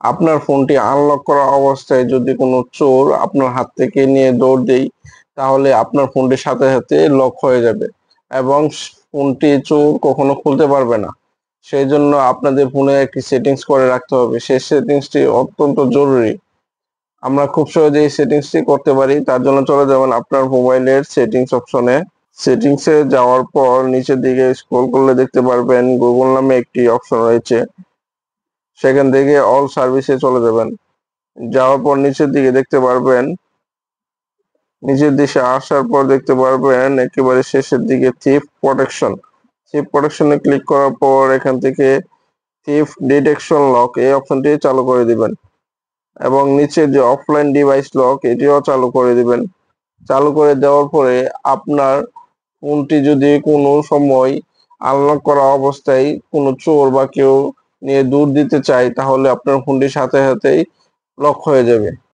আপনার ফোনটি আনলক করা অবস্থায় যদি কোনো চোর আপনার হাত থেকে নিয়ে দৌড় দেয়, তাহলে আপনার ফোনটির সাথে সাথে লক হয়ে যাবে এবং ফোনটি চোর কখনো খুলতে পারবে না। সেই জন্য আপনাদের ফোনে একটি সেটিংস করে রাখতে হবে। সেই সেটিংসটি অত্যন্ত জরুরি। আমরা খুব সহজে এই সেটিংসটি করতে পারি। তার জন্য চলে যাবেন আপনার মোবাইলের সেটিংস অপশনে। সেটিংসে যাওয়ার পর নিচের দিকে স্ক্রল করলে দেখতে পারবেন গুগল নামে একটি অপশন রয়েছে। সেখান থেকে অল সার্ভিসে চলে যাবেন। যাওয়ার পর নিচের দিকে দেখতে পারবেন, নিচের দিকে আসার পর দেখতে পারবেন একেবারে শেষের দিকে থিফ প্রোটেকশন। থিফ প্রোটেকশনে ক্লিক করার পর এখান থেকে থিফ ডিটেকশন লক এই অপশনটি চালু করে দিবেন এবং নিচে যে অফলাইন ডিভাইস লক এটিও চালু করে দিবেন। চালু করে দেওয়ার পরে আপনার ফোনটি যদি কোনো সময় আনলক করা অবস্থায় কোনো চোর বা কেউ নিয়ে দৌড় দিতে চায়, তাহলে আপনার ফোনটি সাথে সাথেই লক হয়ে যাবে।